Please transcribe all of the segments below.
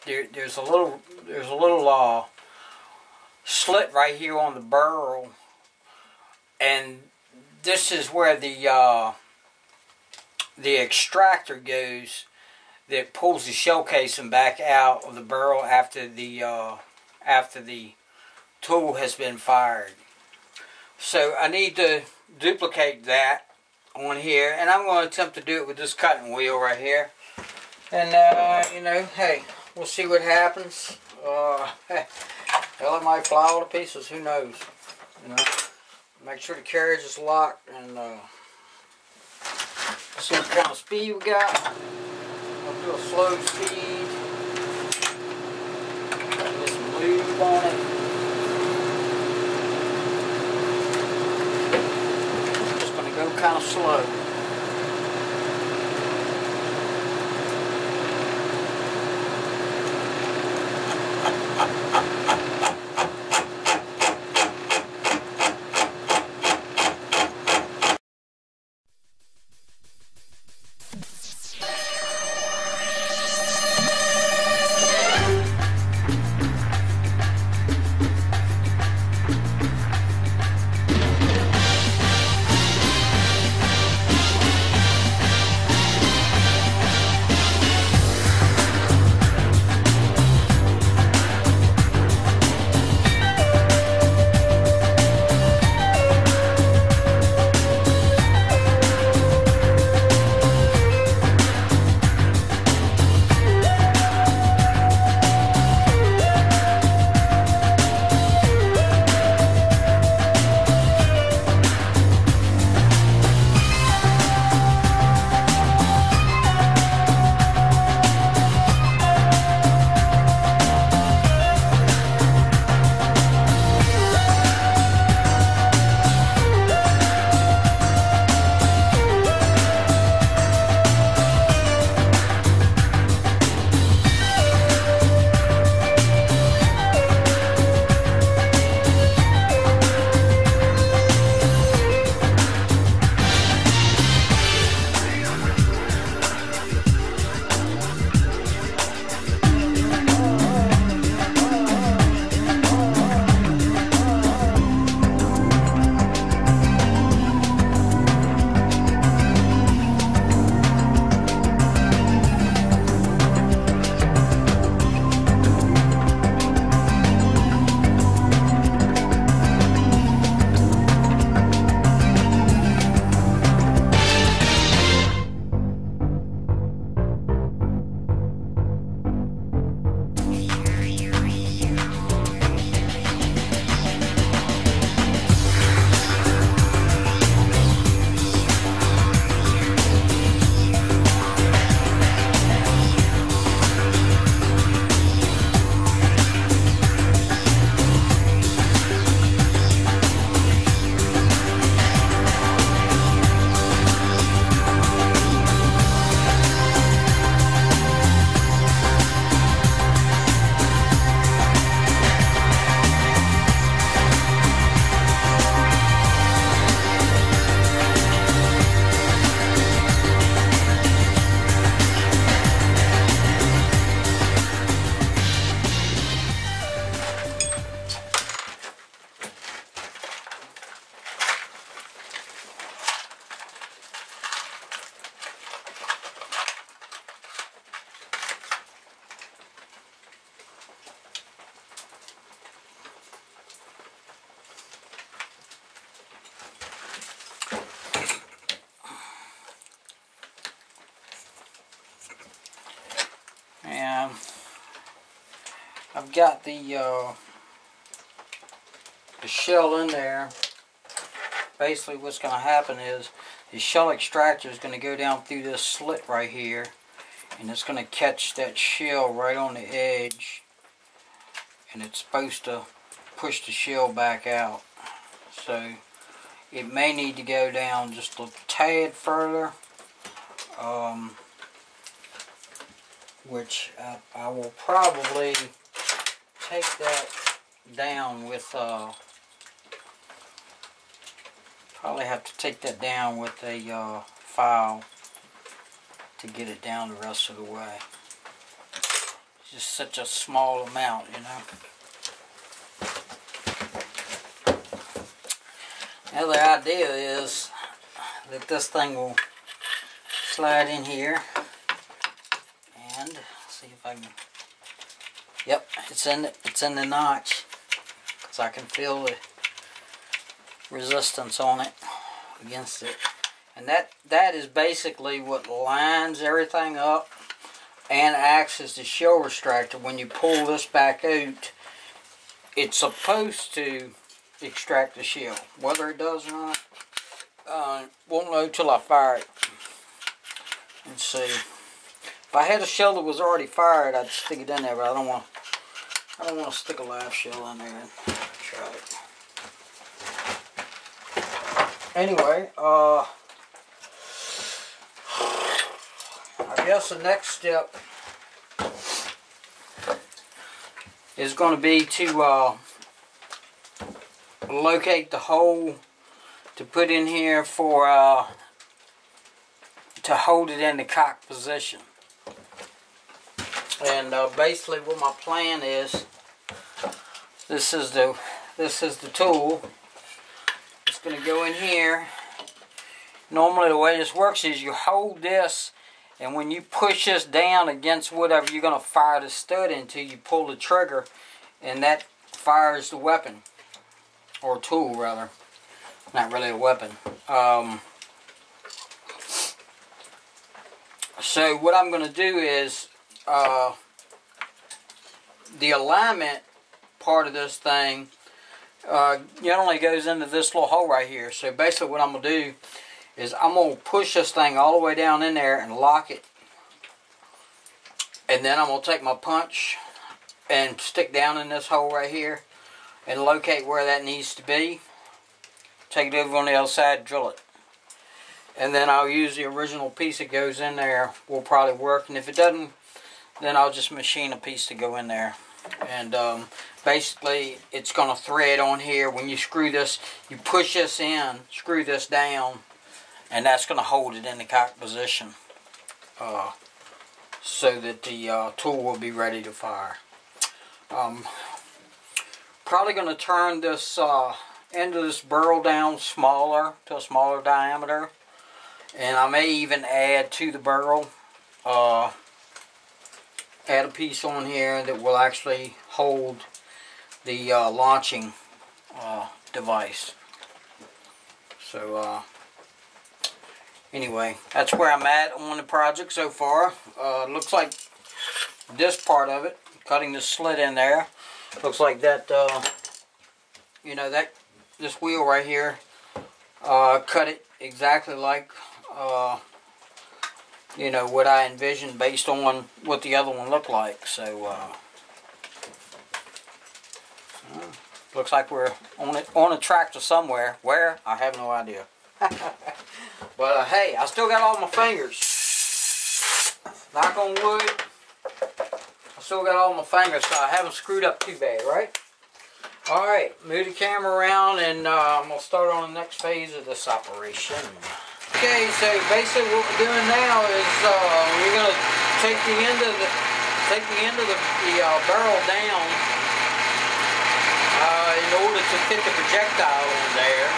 there's a little slit right here on the barrel, and this is where the extractor goes that pulls the shell casing back out of the barrel after the tool has been fired. So I need to duplicate that on here, and I'm going to attempt to do it with this cutting wheel right here. And you know, hey, we'll see what happens. Hell, it might fly all to pieces. Who knows? You know, make sure the carriage is locked, and see what kind of speed we got. I'll do a slow speed. Get some lube on it. Just gonna go kind of slow. I've got the shell in there. Basically what's going to happen is the shell extractor is going to go down through this slit right here, and it's going to catch that shell right on the edge, and it's supposed to push the shell back out. So it may need to go down just a tad further, which I will probably take that down with probably have to take that down with a file to get it down the rest of the way. just such a small amount, you know. Now the idea is that this thing will slide in here, and see if I can. Yep, it's in the notch, because I can feel the resistance on it against it, and that is basically what lines everything up and acts as the shell restrictor. When you pull this back out, it's supposed to extract the shell. Whether it does or not, won't know till I fire it. Let's see. If I had a shell that was already fired, I'd stick it in there, but I don't want to stick a live shell in there and try it. Anyway, I guess the next step is going to be to locate the hole to put in here for to hold it in the cock position. And basically what my plan is, this is the tool. It's going to go in here. Normally the way this works is you hold this, and when you push this down against whatever you're going to fire the stud into, you pull the trigger, and that fires the weapon, or tool rather. Not really a weapon. So what I'm going to do is the alignment part of this thing generally goes into this little hole right here. So basically what I'm going to do is I'm going to push this thing all the way down in there and lock it. And then I'm going to take my punch and stick down in this hole right here and locate where that needs to be. Take it over on the other side, drill it. And then I'll use the original piece that goes in there. Will probably work. And if it doesn't, then I'll just machine a piece to go in there. And basically, it's going to thread on here. When you screw this, you push this in, screw this down, and that's going to hold it in the cock position so that the tool will be ready to fire. Probably going to turn this end of this barrel down smaller, to a smaller diameter. And I may even add to the barrel, add a piece on here that will actually hold the launching device. So anyway, that's where I'm at on the project so far. Looks like this part of it, cutting the slit in there, looks like that, you know, that this wheel right here, cut it exactly like you know, what I envisioned based on what the other one looked like. So looks like we're on a tractor somewhere. Where? I have no idea. But hey, I still got all my fingers. Knock on wood. I still got all my fingers, so I haven't screwed up too bad, right? Alright, move the camera around, and I'm going to start on the next phase of this operation. Okay, so basically what we're doing now is we're going to take the end of the barrel down in order to fit the projectile on there.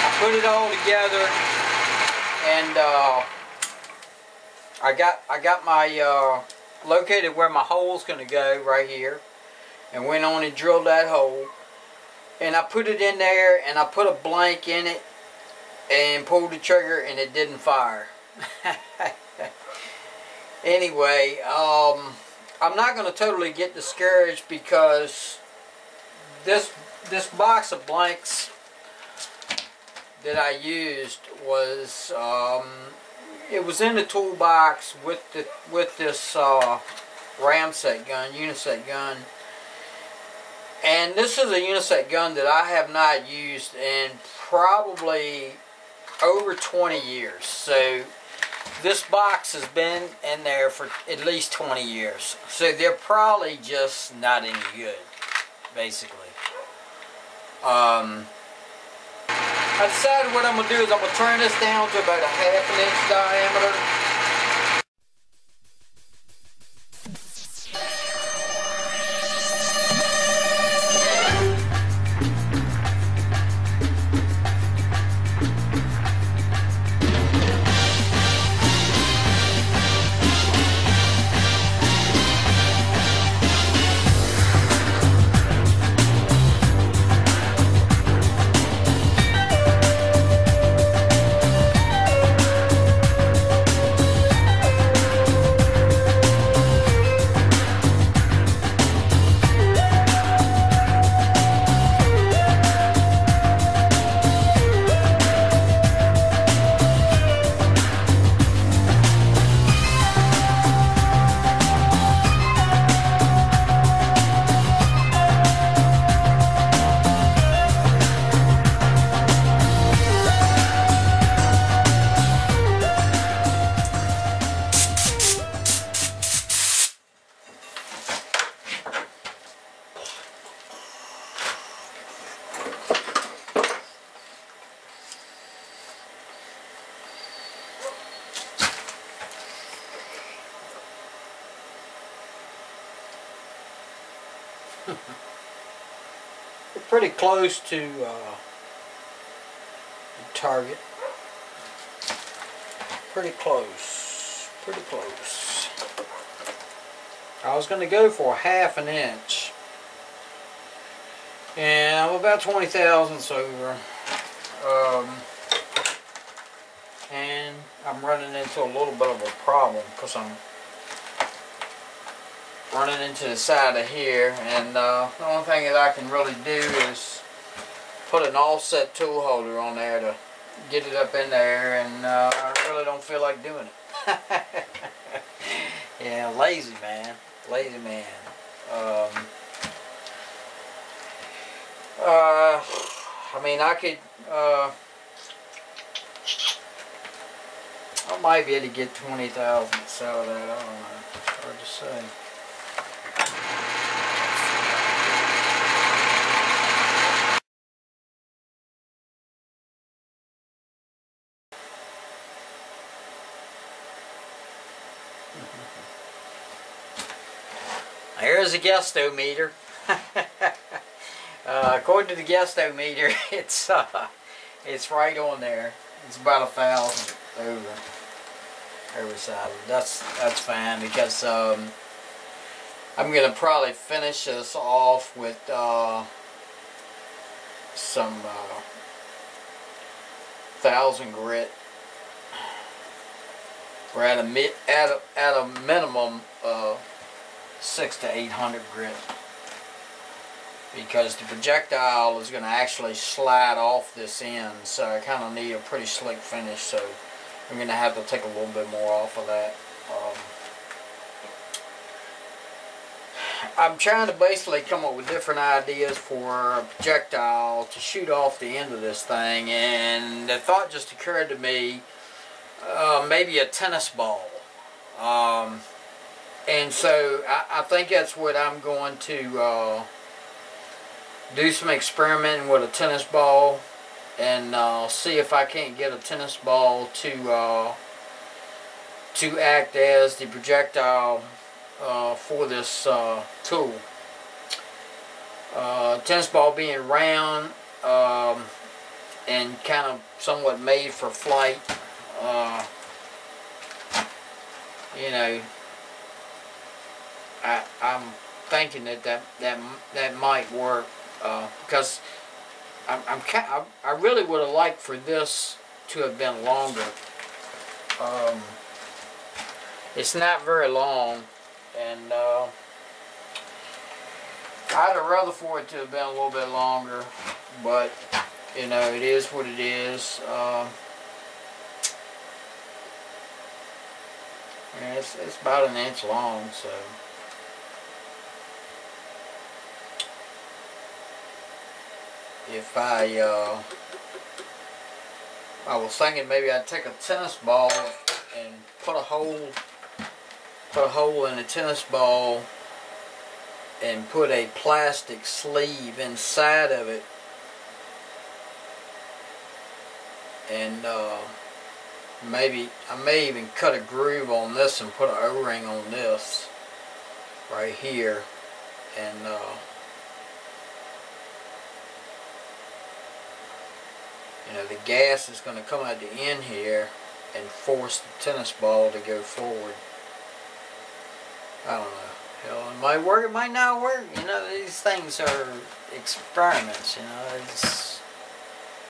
I put it all together, and I got my located where my hole's going to go right here, and went on and drilled that hole. And I put it in there, and I put a blank in it, and pulled the trigger, and it didn't fire. Anyway, I'm not going to totally get discouraged, because this box of blanks that I used was it was in the toolbox with this ramset gun, uniset gun. And this is a uniset gun that I have not used in probably over 20 years. So this box has been in there for at least 20 years. So they're probably just not any good, basically. I decided what I'm going to do is I'm going to turn this down to about a 1/2 inch diameter. We're pretty close to the target. Pretty close. Pretty close. I was going to go for 1/2 inch. And I'm about 20 thousandths over. And I'm running into a little bit of a problem because I'm running into the side of here, and the only thing that I can really do is put an offset tool holder on there to get it up in there, and I really don't feel like doing it. Yeah, lazy man. Lazy man. I mean, I could I might be able to get 20 thousandths out of that. I don't know. It's hard to say. Here's a guessometer. According to the guessometer, it's right on there. It's about 1,000 over side. That's fine, because I'm gonna probably finish this off with some 1,000 grit. We're at a minimum 600 to 800 grit, because the projectile is going to actually slide off this end, so I kind of need a pretty slick finish, so I'm going to have to take a little bit more off of that. I'm trying to basically come up with different ideas for a projectile to shoot off the end of this thing, and the thought just occurred to me, maybe a tennis ball. And so I think that's what I'm going to do, some experimenting with a tennis ball, and see if I can't get a tennis ball to act as the projectile for this tool. Tennis ball being round and kind of somewhat made for flight, you know, I'm thinking that might work, because I really would have liked for this to have been longer. It's not very long, and I'd have rather for it to have been a little bit longer, but you know, it is what it is. Yeah, it's about 1 inch long, so. If I was thinking maybe I'd take a tennis ball and put a hole in the tennis ball and put a plastic sleeve inside of it, and maybe I may even cut a groove on this and put an O-ring on this right here, and you know, the gas is going to come out the end here and force the tennis ball to go forward. I don't know. Hell, it might work, it might not work. You know, these things are experiments, you know. It's